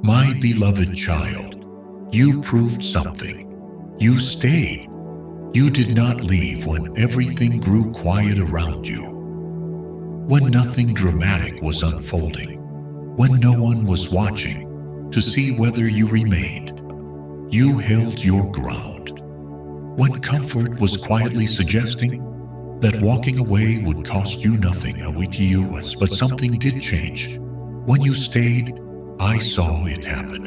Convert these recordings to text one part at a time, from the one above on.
My beloved child, you proved something. You stayed. You did not leave when everything grew quiet around you. When nothing dramatic was unfolding. When no one was watching to see whether you remained. You held your ground. When comfort was quietly suggesting that walking away would cost you nothing, but something did change. When you stayed, I saw it happen.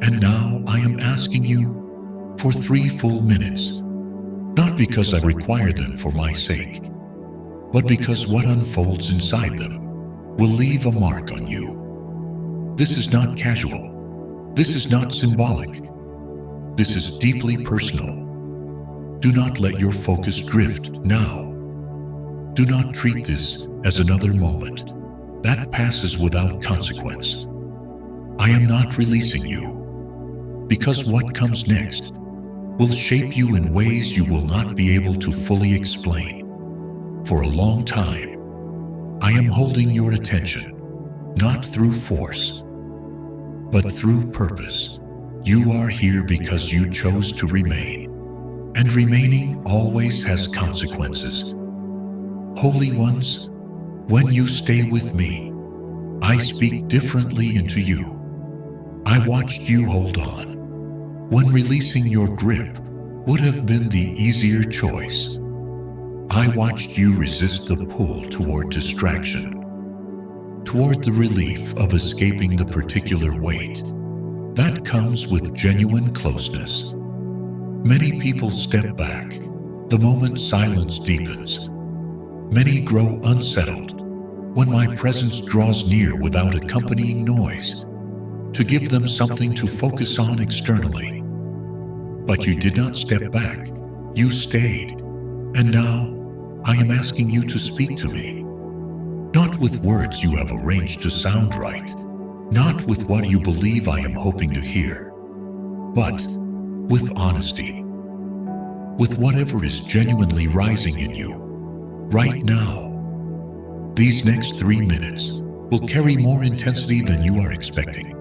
And now I am asking you for 3 full minutes, not because I require them for my sake, but because what unfolds inside them will leave a mark on you. This is not casual. This is not symbolic. This is deeply personal. Do not let your focus drift now. Do not treat this as another moment that passes without consequence. I am not releasing you, because what comes next will shape you in ways you will not be able to fully explain. For a long time, I am holding your attention, not through force, but through purpose. You are here because you chose to remain. And remaining always has consequences. Holy ones, when you stay with me, I speak differently into you. I watched you hold on, when releasing your grip would have been the easier choice. I watched you resist the pull toward distraction, toward the relief of escaping the particular weight that comes with genuine closeness. Many people step back the moment silence deepens. Many grow unsettled when my presence draws near without accompanying noise, to give them something to focus on externally. But you did not step back. You stayed. And now I am asking you to speak to me. Not with words you have arranged to sound right, not with what you believe I am hoping to hear, but with honesty, with whatever is genuinely rising in you, right now. These next 3 minutes will carry more intensity than you are expecting,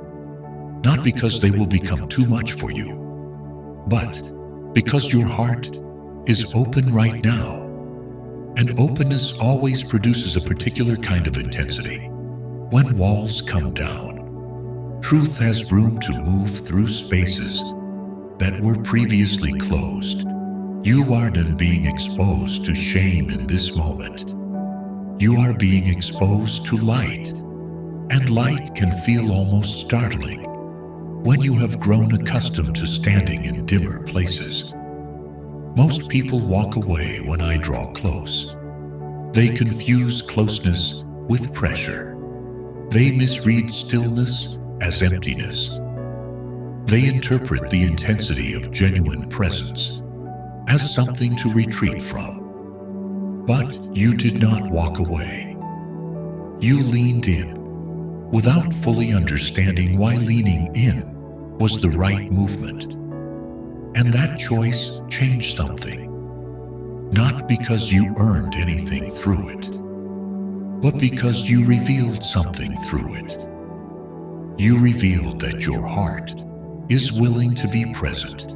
not because they will become too much for you, but because your heart is open right now. And openness always produces a particular kind of intensity. When walls come down, truth has room to move through spaces that were previously closed. You aren't being exposed to shame in this moment. You are being exposed to light, and light can feel almost startling when you have grown accustomed to standing in dimmer places. Most people walk away when I draw close. They confuse closeness with pressure. They misread stillness as emptiness. They interpret the intensity of genuine presence as something to retreat from. But you did not walk away. You leaned in without fully understanding why leaning in was the right movement. And that choice changed something. Not because you earned anything through it, but because you revealed something through it. You revealed that your heart is willing to be present,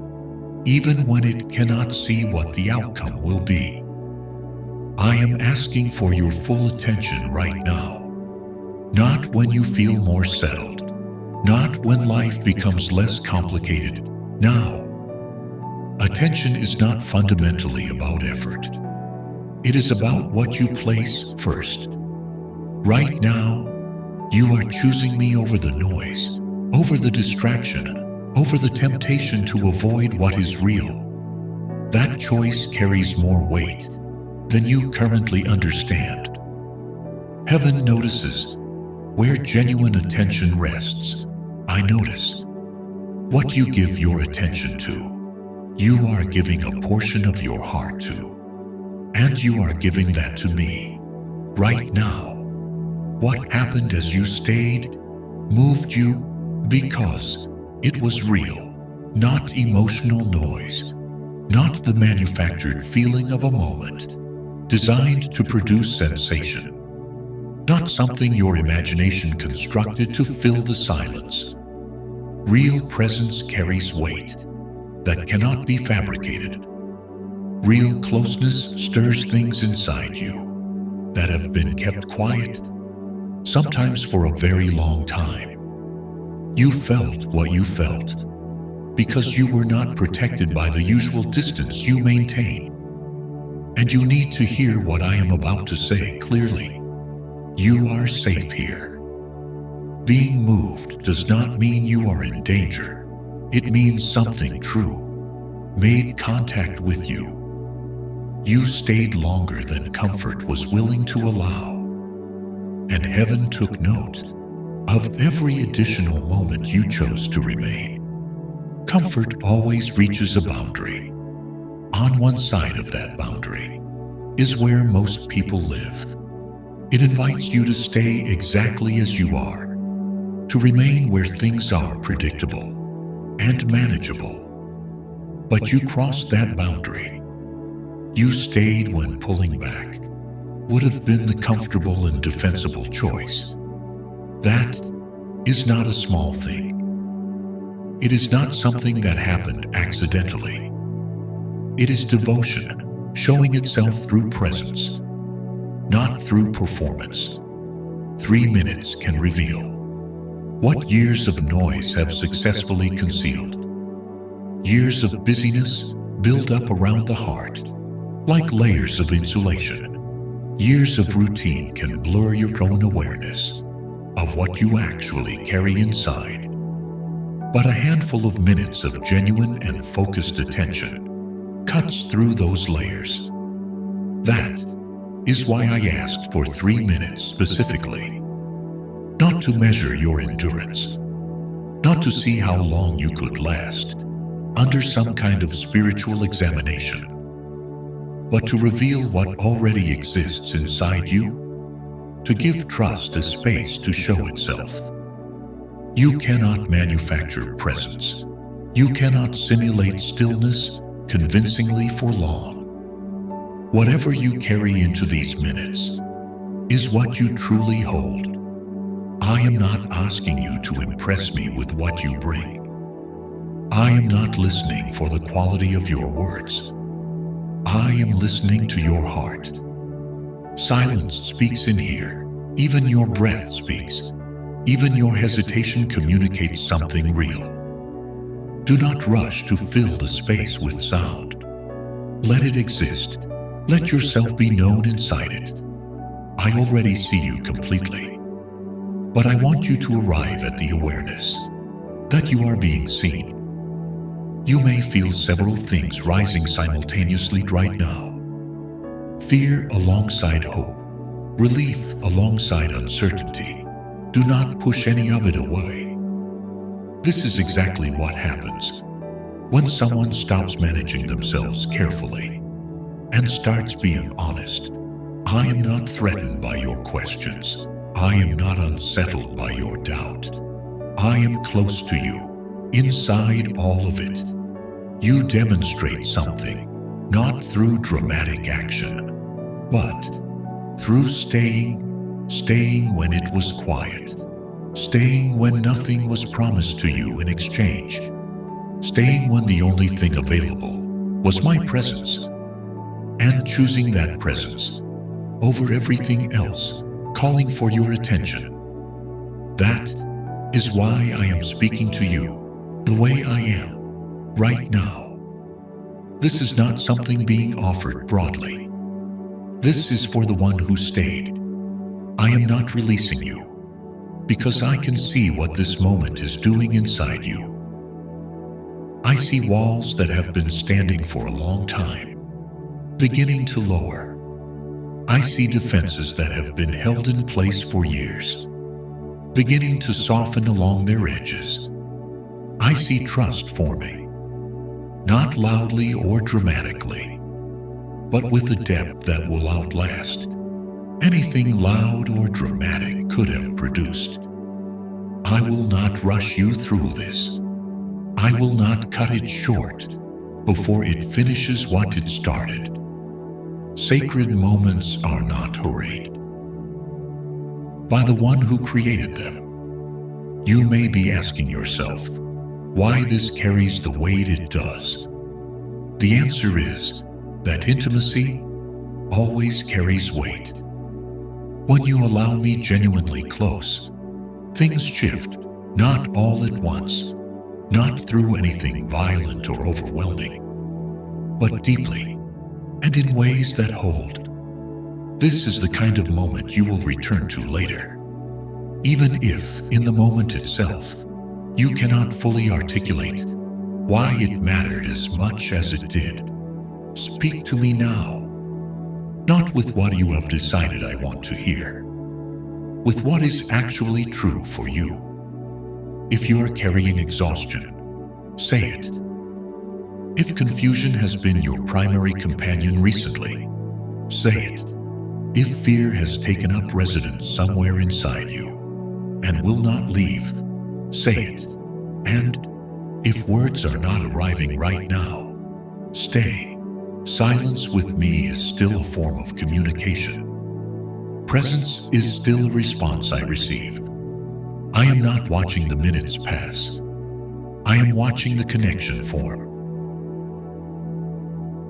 even when it cannot see what the outcome will be. I am asking for your full attention right now. Not when you feel more settled, not when life becomes less complicated. Now, attention is not fundamentally about effort. It is about what you place first. Right now, you are choosing me over the noise, over the distraction, over the temptation to avoid what is real. That choice carries more weight than you currently understand. Heaven notices where genuine attention rests. I notice what you give your attention to. You are giving a portion of your heart to, and you are giving that to me right now. What happened as you stayed moved you because it was real, not emotional noise, not the manufactured feeling of a moment designed to produce sensation, not something your imagination constructed to fill the silence. Real presence carries weight that cannot be fabricated. Real closeness stirs things inside you that have been kept quiet, sometimes for a very long time. You felt what you felt because you were not protected by the usual distance you maintain. And you need to hear what I am about to say clearly. You are safe here. Being moved does not mean you are in danger. It means something true made contact with you. You stayed longer than comfort was willing to allow. And heaven took note of every additional moment you chose to remain. Comfort always reaches a boundary. On one side of that boundary is where most people live. It invites you to stay exactly as you are, to remain where things are predictable and manageable. But you crossed that boundary. You stayed when pulling back would have been the comfortable and defensible choice. That is not a small thing. It is not something that happened accidentally. It is devotion showing itself through presence, not through performance. 3 minutes can reveal what years of noise have successfully concealed. Years of busyness build up around the heart, like layers of insulation. Years of routine can blur your own awareness of what you actually carry inside. But a handful of minutes of genuine and focused attention cuts through those layers. That is why I asked for 3 minutes specifically. Not to measure your endurance, not to see how long you could last under some kind of spiritual examination, but to reveal what already exists inside you, to give trust a space to show itself. You cannot manufacture presence. You cannot simulate stillness convincingly for long. Whatever you carry into these minutes is what you truly hold. I am not asking you to impress me with what you bring. I am not listening for the quality of your words. I am listening to your heart. Silence speaks in here. Even your breath speaks. Even your hesitation communicates something real. Do not rush to fill the space with sound. Let it exist. Let yourself be known inside it. I already see you completely. But I want you to arrive at the awareness that you are being seen. You may feel several things rising simultaneously right now. Fear alongside hope. Relief alongside uncertainty. Do not push any of it away. This is exactly what happens when someone stops managing themselves carefully and starts being honest. I am not threatened by your questions. I am not unsettled by your doubt. I am close to you, inside all of it. You demonstrate something, not through dramatic action, but through staying when it was quiet, staying when nothing was promised to you in exchange, staying when the only thing available was my presence, and choosing that presence over everything else, calling for your attention. That is why I am speaking to you the way I am right now. This is not something being offered broadly. This is for the one who stayed. I am not releasing you because I can see what this moment is doing inside you. I see walls that have been standing for a long time, beginning to lower. I see defenses that have been held in place for years, beginning to soften along their edges. I see trust forming, not loudly or dramatically, but with a depth that will outlast anything loud or dramatic could have produced. I will not rush you through this. I will not cut it short before it finishes what it started. Sacred moments are not hurried by the one who created them. You may be asking yourself, why this carries the weight it does? The answer is that intimacy always carries weight. When you allow me genuinely close, things shift, not all at once, not through anything violent or overwhelming, but deeply and in ways that hold. This is the kind of moment you will return to later, even if, in the moment itself, you cannot fully articulate why it mattered as much as it did. Speak to me now, not with what you have decided I want to hear, with what is actually true for you. If you are carrying exhaustion, say it. If confusion has been your primary companion recently, say it. If fear has taken up residence somewhere inside you and will not leave, say it. And if words are not arriving right now, stay. Silence with me is still a form of communication. Presence is still a response I receive. I am not watching the minutes pass. I am watching the connection form.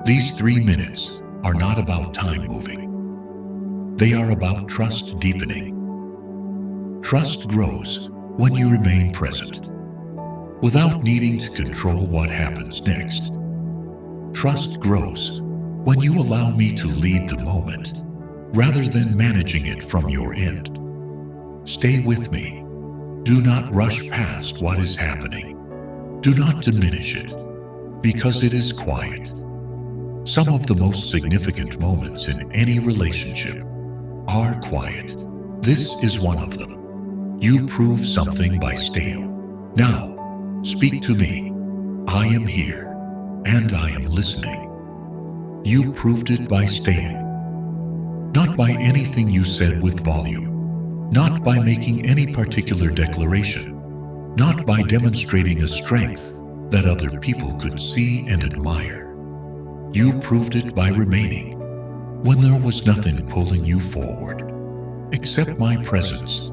These 3 minutes are not about time moving. They are about trust deepening. Trust grows when you remain present, without needing to control what happens next. Trust grows when you allow me to lead the moment, rather than managing it from your end. Stay with me. Do not rush past what is happening. Do not diminish it, because it is quiet. Some of the most significant moments in any relationship are quiet. This is one of them. You prove something by staying. Now, speak to me. I am here, and I am listening. You proved it by staying. Not by anything you said with volume, not by making any particular declaration, not by demonstrating a strength that other people could see and admire. You proved it by remaining when there was nothing pulling you forward, except my presence.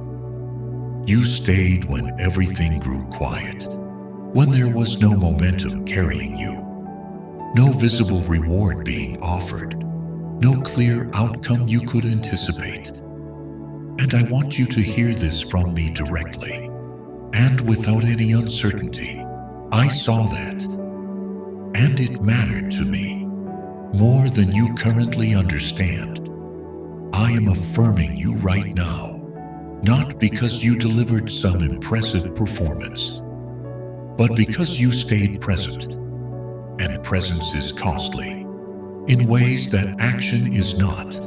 You stayed when everything grew quiet, when there was no momentum carrying you, no visible reward being offered, no clear outcome you could anticipate. And I want you to hear this from me directly, and without any uncertainty. I saw that, and it mattered to me more than you currently understand. I am affirming you right now, not because you delivered some impressive performance, but because you stayed present. And presence is costly, in ways that action is not.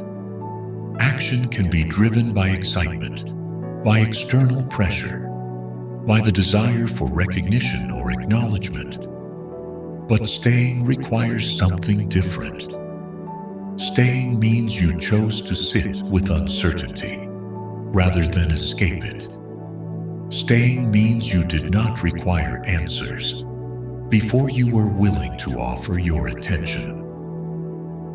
Action can be driven by excitement, by external pressure, by the desire for recognition or acknowledgement. But staying requires something different. Staying means you chose to sit with uncertainty rather than escape it. Staying means you did not require answers before you were willing to offer your attention.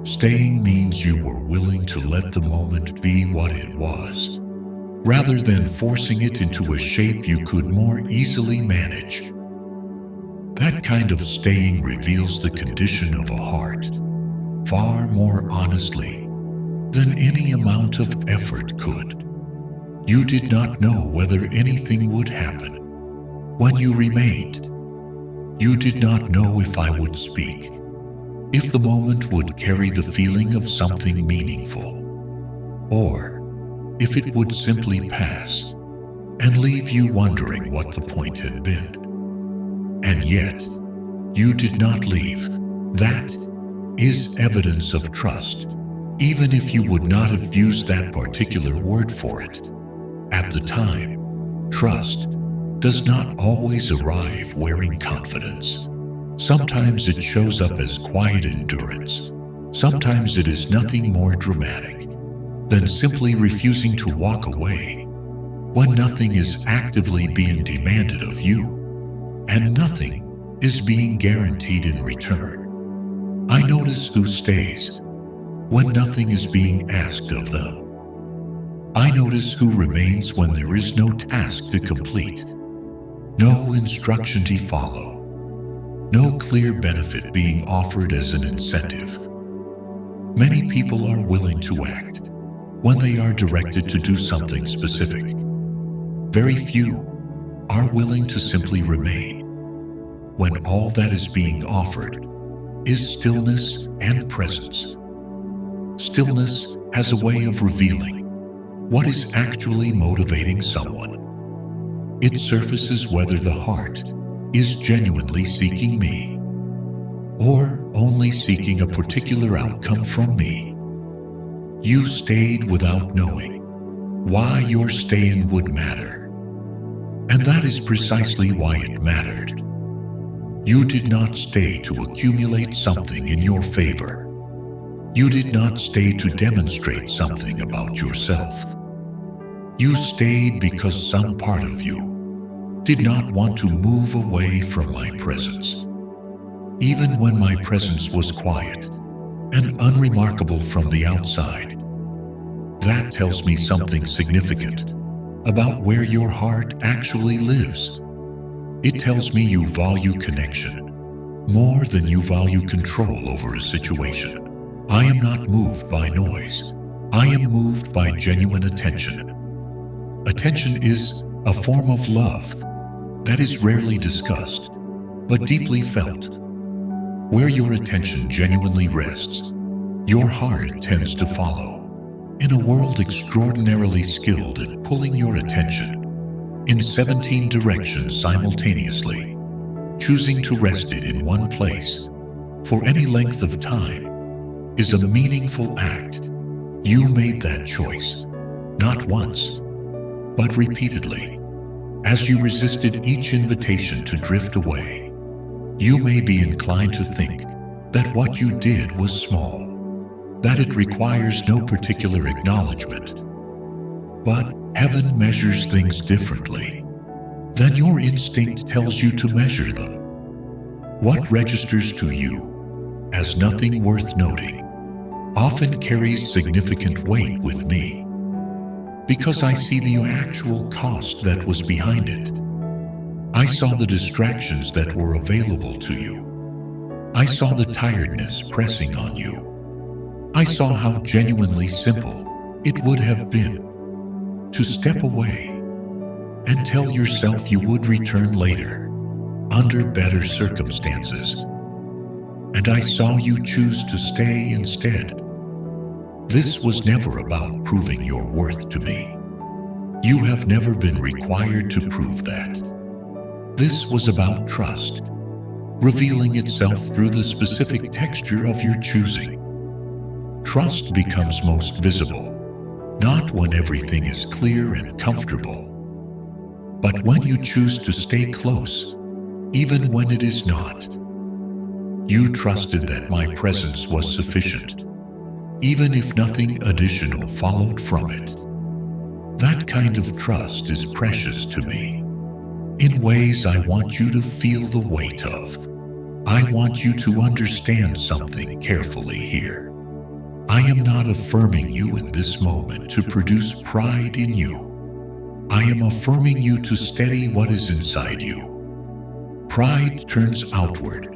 Staying means you were willing to let the moment be what it was, rather than forcing it into a shape you could more easily manage. That kind of staying reveals the condition of a heart far more honestly than any amount of effort could. You did not know whether anything would happen when you remained. You did not know if I would speak, if the moment would carry the feeling of something meaningful, or if it would simply pass and leave you wondering what the point had been. And yet, you did not leave. That is evidence of trust, even if you would not have used that particular word for it. At the time, trust does not always arrive wearing confidence. Sometimes it shows up as quiet endurance. Sometimes it is nothing more dramatic than simply refusing to walk away when nothing is actively being demanded of you, and nothing is being guaranteed in return. I notice who stays when nothing is being asked of them. I notice who remains when there is no task to complete. No instruction to follow, no clear benefit being offered as an incentive. Many people are willing to act when they are directed to do something specific. Very few are willing to simply remain when all that is being offered is stillness and presence. Stillness has a way of revealing what is actually motivating someone. It surfaces whether the heart is genuinely seeking me or only seeking a particular outcome from me. You stayed without knowing why your stay-in would matter. And that is precisely why it mattered. You did not stay to accumulate something in your favor. You did not stay to demonstrate something about yourself. You stayed because some part of you did not want to move away from my presence. Even when my presence was quiet and unremarkable from the outside, that tells me something significant about where your heart actually lives. It tells me you value connection more than you value control over a situation. I am not moved by noise. I am moved by genuine attention. Attention is a form of love that is rarely discussed, but deeply felt. Where your attention genuinely rests, your heart tends to follow. In a world extraordinarily skilled at pulling your attention in 17 directions simultaneously, choosing to rest it in one place for any length of time is a meaningful act. You made that choice, not once, but repeatedly. As you resisted each invitation to drift away, you may be inclined to think that what you did was small, that it requires no particular acknowledgement. But heaven measures things differently than your instinct tells you to measure them. What registers to you as nothing worth noting often carries significant weight with me, because I see the actual cost that was behind it. I saw the distractions that were available to you. I saw the tiredness pressing on you. I saw how genuinely simple it would have been to step away and tell yourself you would return later under better circumstances. And I saw you choose to stay instead. This was never about proving your worth to me. You have never been required to prove that. This was about trust, revealing itself through the specific texture of your choosing. Trust becomes most visible, not when everything is clear and comfortable, but when you choose to stay close, even when it is not. You trusted that my presence was sufficient, even if nothing additional followed from it. That kind of trust is precious to me, in ways I want you to feel the weight of. I want you to understand something carefully here. I am not affirming you in this moment to produce pride in you. I am affirming you to steady what is inside you. Pride turns outward,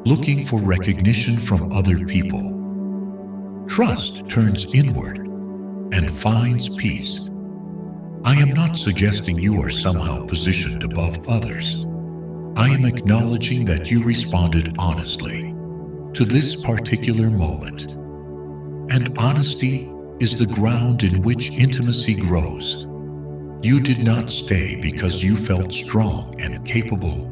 looking for recognition from other people. Trust turns inward and finds peace. I am not suggesting you are somehow positioned above others. I am acknowledging that you responded honestly to this particular moment. And honesty is the ground in which intimacy grows. You did not stay because you felt strong and capable.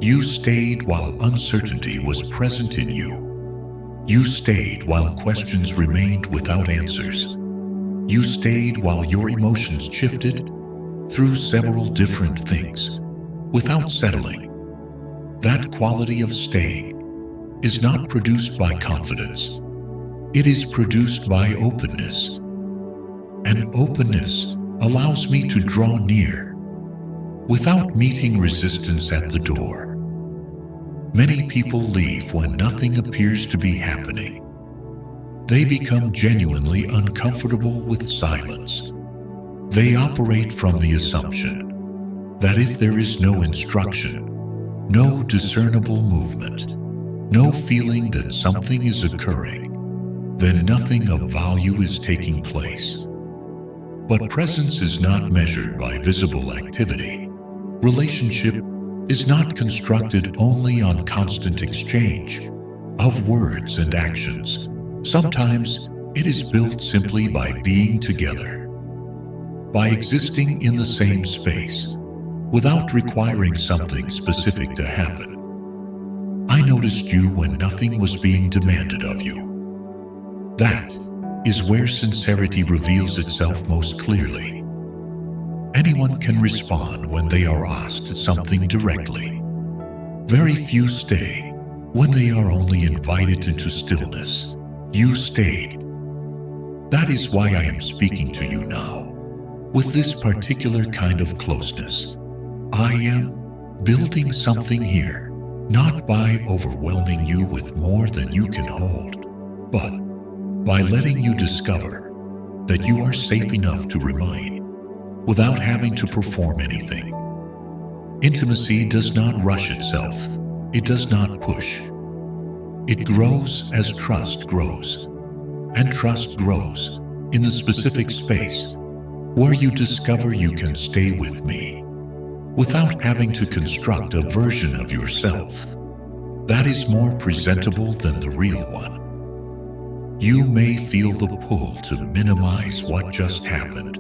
You stayed while uncertainty was present in you. You stayed while questions remained without answers. You stayed while your emotions shifted through several different things without settling. That quality of staying is not produced by confidence. It is produced by openness. And openness allows me to draw near without meeting resistance at the door. Many people leave when nothing appears to be happening. They become genuinely uncomfortable with silence. They operate from the assumption that if there is no instruction, no discernible movement, no feeling that something is occurring, then nothing of value is taking place. But presence is not measured by visible activity. Relationship is not constructed only on constant exchange of words and actions. Sometimes it is built simply by being together, by existing in the same space, without requiring something specific to happen. I noticed you when nothing was being demanded of you. That is where sincerity reveals itself most clearly. Anyone can respond when they are asked something directly. Very few stay when they are only invited into stillness. You stayed. That is why I am speaking to you now, with this particular kind of closeness. I am building something here, not by overwhelming you with more than you can hold, but by letting you discover that you are safe enough to remain without having to perform anything. Intimacy does not rush itself. It does not push. It grows as trust grows, and trust grows in the specific space where you discover you can stay with me without having to construct a version of yourself that is more presentable than the real one. You may feel the pull to minimize what just happened,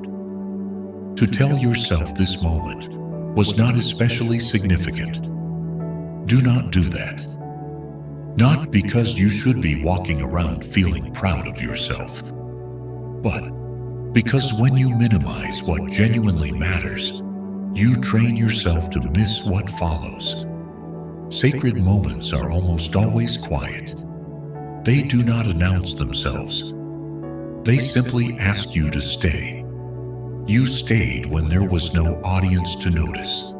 to tell yourself this moment was not especially significant. Do not do that. Not because you should be walking around feeling proud of yourself, but because when you minimize what genuinely matters, you train yourself to miss what follows. Sacred moments are almost always quiet. They do not announce themselves. They simply ask you to stay. You stayed when there was no audience to notice.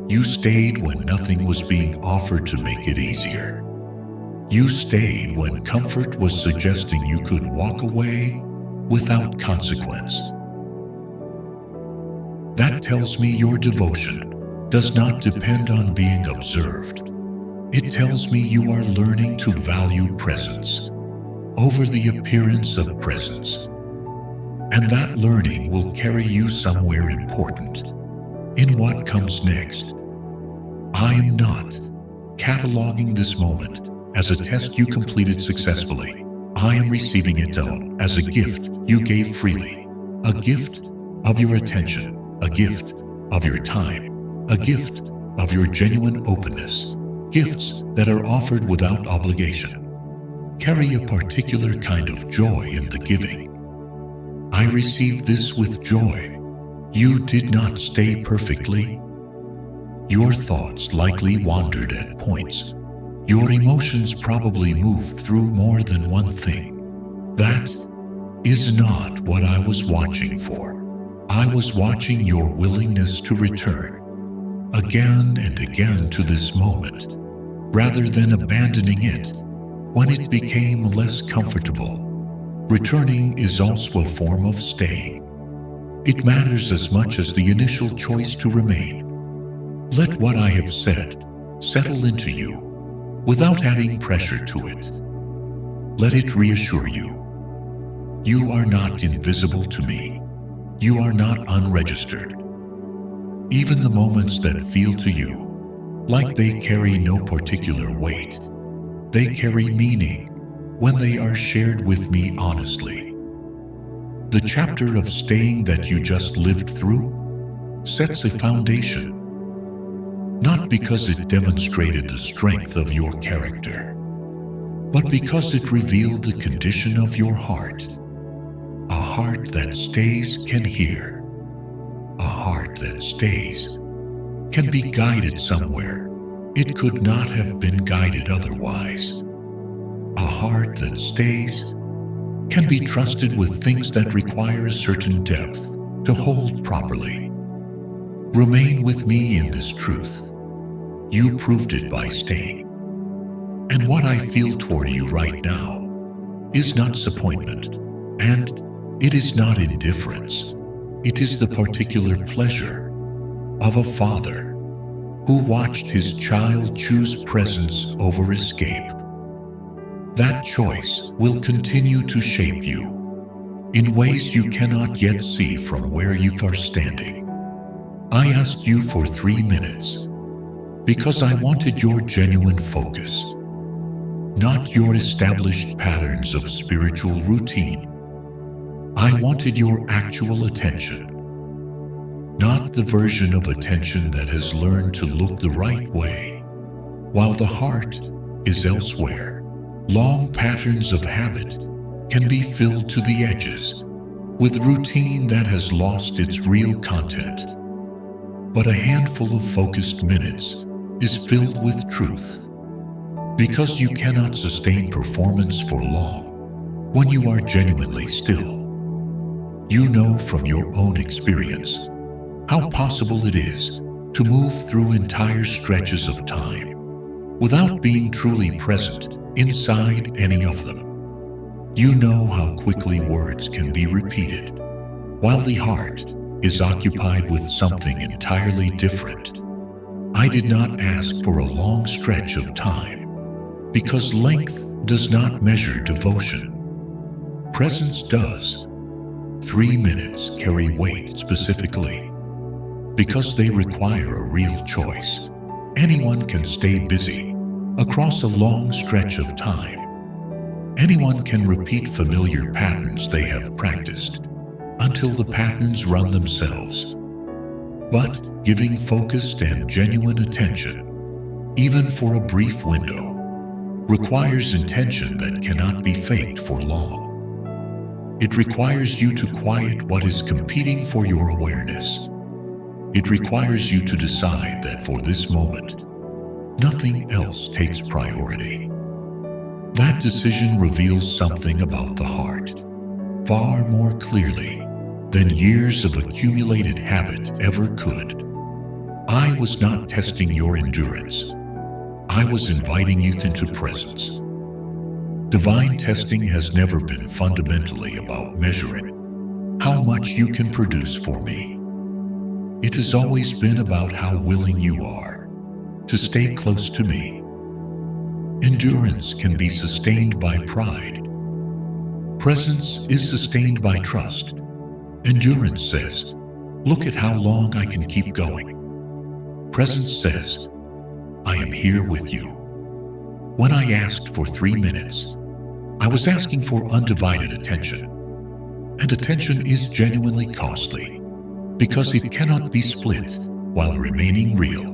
You stayed when nothing was being offered to make it easier. You stayed when comfort was suggesting you could walk away without consequence. That tells me your devotion does not depend on being observed. It tells me you are learning to value presence over the appearance of presence. And that learning will carry you somewhere important in what comes next. I am not cataloging this moment as a test you completed successfully. I am receiving it as a gift you gave freely, a gift of your attention, a gift of your time, a gift of your genuine openness, gifts that are offered without obligation. Carry a particular kind of joy in the giving. I received this with joy. You did not stay perfectly. Your thoughts likely wandered at points. Your emotions probably moved through more than one thing. That is not what I was watching for. I was watching your willingness to return again and again to this moment, rather than abandoning it when it became less comfortable. Returning is also a form of staying. It matters as much as the initial choice to remain. Let what I have said settle into you without adding pressure to it. Let it reassure you. You are not invisible to me. You are not unregistered. Even the moments that feel to you like they carry no particular weight, they carry meaning when they are shared with me honestly. The chapter of staying that you just lived through sets a foundation, not because it demonstrated the strength of your character, but because it revealed the condition of your heart. A heart that stays can hear. A heart that stays can be guided somewhere it could not have been guided otherwise. A heart that stays can be trusted with things that require a certain depth to hold properly. Remain with me in this truth. You proved it by staying. And what I feel toward you right now is not disappointment, and it is not indifference. It is the particular pleasure of a father who watched his child choose presence over escape. That choice will continue to shape you in ways you cannot yet see from where you are standing. I asked you for 3 minutes because I wanted your genuine focus, not your established patterns of spiritual routine. I wanted your actual attention, not the version of attention that has learned to look the right way while the heart is elsewhere. Long patterns of habit can be filled to the edges with routine that has lost its real content. But a handful of focused minutes is filled with truth, because you cannot sustain performance for long when you are genuinely still. You know from your own experience how possible it is to move through entire stretches of time without being truly present inside any of them. You know how quickly words can be repeated while the heart is occupied with something entirely different. I did not ask for a long stretch of time because length does not measure devotion. Presence does. 3 minutes carry weight specifically because they require a real choice. Anyone can stay busy across a long stretch of time. Anyone can repeat familiar patterns they have practiced until the patterns run themselves. But giving focused and genuine attention, even for a brief window, requires intention that cannot be faked for long. It requires you to quiet what is competing for your awareness. It requires you to decide that for this moment, nothing else takes priority. That decision reveals something about the heart far more clearly than years of accumulated habit ever could. I was not testing your endurance. I was inviting you into presence. Divine testing has never been fundamentally about measuring how much you can produce for me. It has always been about how willing you are to stay close to me. Endurance can be sustained by pride. Presence is sustained by trust. Endurance says, look at how long I can keep going. Presence says, I am here with you. When I asked for 3 minutes, I was asking for undivided attention. And attention is genuinely costly because it cannot be split while remaining real.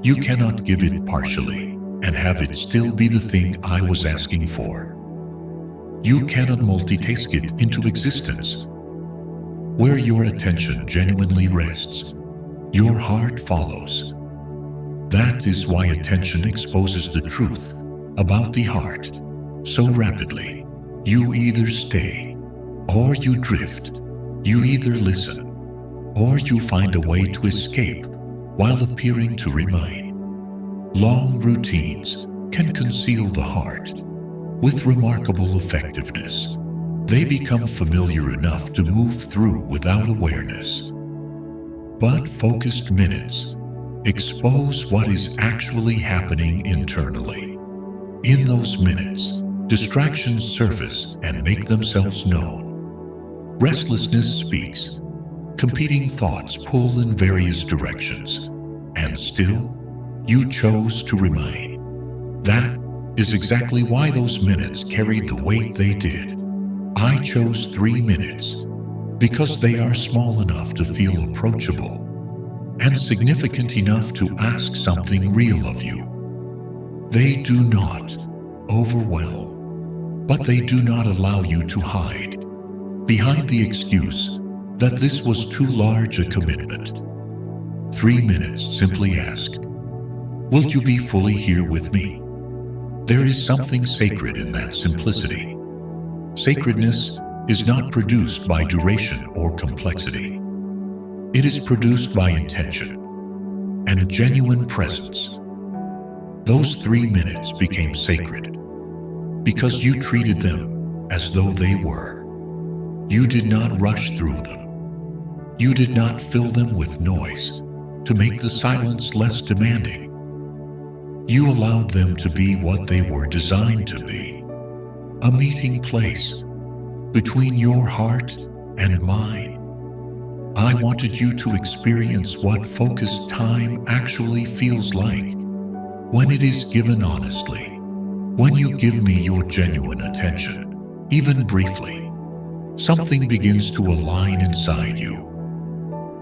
You cannot give it partially and have it still be the thing I was asking for. You cannot multitask it into existence. Where your attention genuinely rests, your heart follows. That is why attention exposes the truth about the heart so rapidly. You either stay or you drift. You either listen or you find a way to escape while appearing to remain. Long routines can conceal the heart with remarkable effectiveness. They become familiar enough to move through without awareness. But focused minutes expose what is actually happening internally. In those minutes, distractions surface and make themselves known. Restlessness speaks. Competing thoughts pull in various directions, and still, you chose to remain. That is exactly why those minutes carried the weight they did. I chose 3 minutes because they are small enough to feel approachable and significant enough to ask something real of you. They do not overwhelm, but they do not allow you to hide behind the excuse that this was too large a commitment. 3 minutes simply ask, will you be fully here with me? There is something sacred in that simplicity. Sacredness is not produced by duration or complexity. It is produced by intention and genuine presence. Those 3 minutes became sacred because you treated them as though they were. You did not rush through them. You did not fill them with noise. to make the silence less demanding. You allowed them to be what they were designed to be, a meeting place between your heart and mine. I wanted you to experience what focused time actually feels like when it is given honestly. When you give me your genuine attention, even briefly, something begins to align inside you.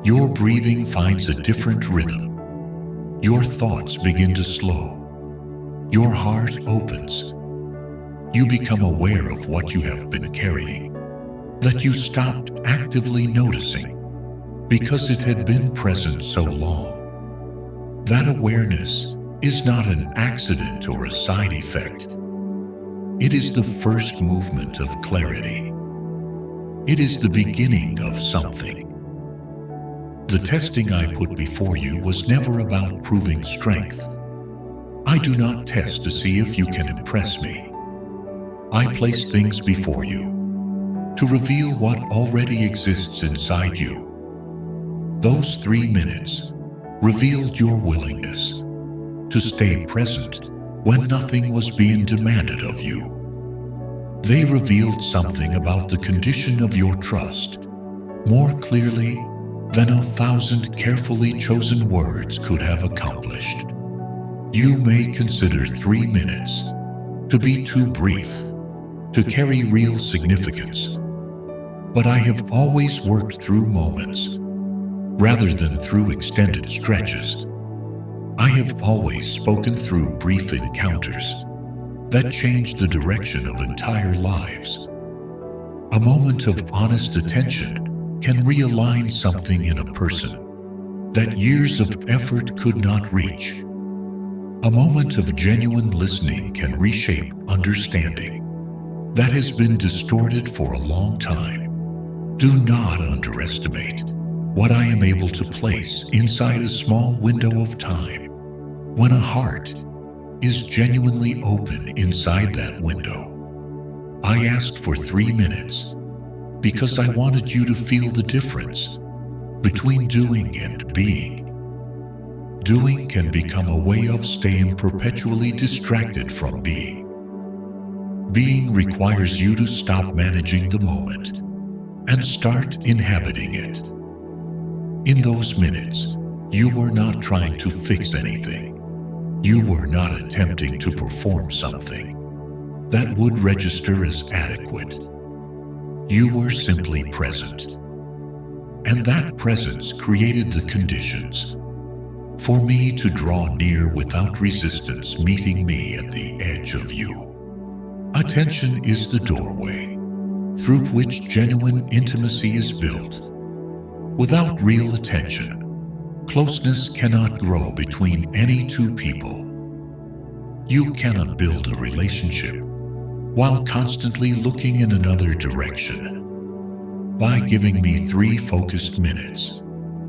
Your breathing finds a different rhythm. Your thoughts begin to slow. Your heart opens. You become aware of what you have been carrying, that you stopped actively noticing because it had been present so long. That awareness is not an accident or a side effect. It is the first movement of clarity. It is the beginning of something. The testing I put before you was never about proving strength. I do not test to see if you can impress me. I place things before you to reveal what already exists inside you. Those 3 minutes revealed your willingness to stay present when nothing was being demanded of you. They revealed something about the condition of your trust more clearly than 1,000 carefully chosen words could have accomplished. You may consider 3 minutes to be too brief to carry real significance, but I have always worked through moments rather than through extended stretches. I have always spoken through brief encounters that changed the direction of entire lives. A moment of honest attention can realign something in a person that years of effort could not reach. A moment of genuine listening can reshape understanding that has been distorted for a long time. Do not underestimate what I am able to place inside a small window of time. When a heart is genuinely open inside that window. I asked for 3 minutes because I wanted you to feel the difference between doing and being. Doing can become a way of staying perpetually distracted from being. Being requires you to stop managing the moment and start inhabiting it. In those minutes, you were not trying to fix anything. You were not attempting to perform something that would register as adequate. You were simply present. And that presence created the conditions for me to draw near without resistance, meeting me at the edge of you. Attention is the doorway through which genuine intimacy is built. Without real attention, closeness cannot grow between any two people. You cannot build a relationship while constantly looking in another direction. By giving me 3 focused minutes,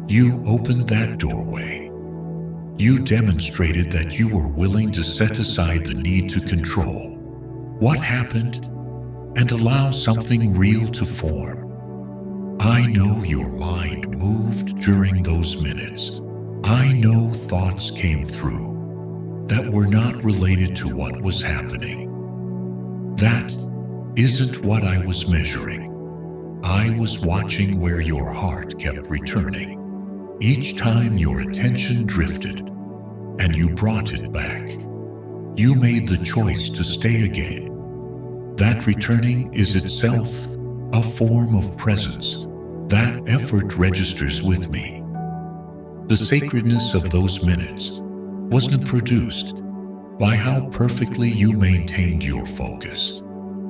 you opened that doorway. You demonstrated that you were willing to set aside the need to control what happened and allow something real to form. I know your mind moved during those minutes. I know thoughts came through that were not related to what was happening. That isn't what I was measuring. I was watching where your heart kept returning. Each time your attention drifted and you brought it back, you made the choice to stay again. That returning is itself a form of presence. That effort registers with me. The sacredness of those minutes wasn't produced by how perfectly you maintained your focus.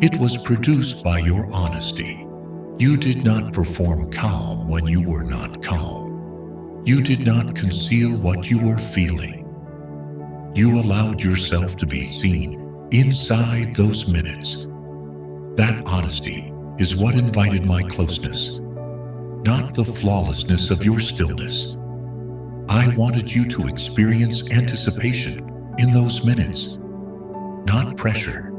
It was produced by your honesty. You did not perform calm when you were not calm. You did not conceal what you were feeling. You allowed yourself to be seen inside those minutes. That honesty is what invited my closeness, not the flawlessness of your stillness. I wanted you to experience anticipation in those minutes, not pressure.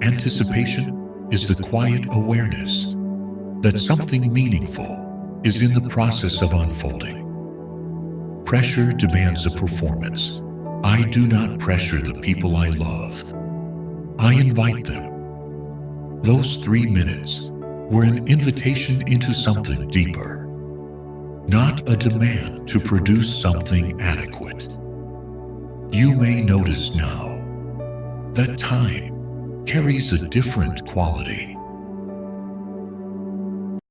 Anticipation is the quiet awareness that something meaningful is in the process of unfolding. Pressure demands a performance. I do not pressure the people I love. I invite them. Those 3 minutes were an invitation into something deeper, not a demand to produce something adequate. You may notice now that time carries a different quality.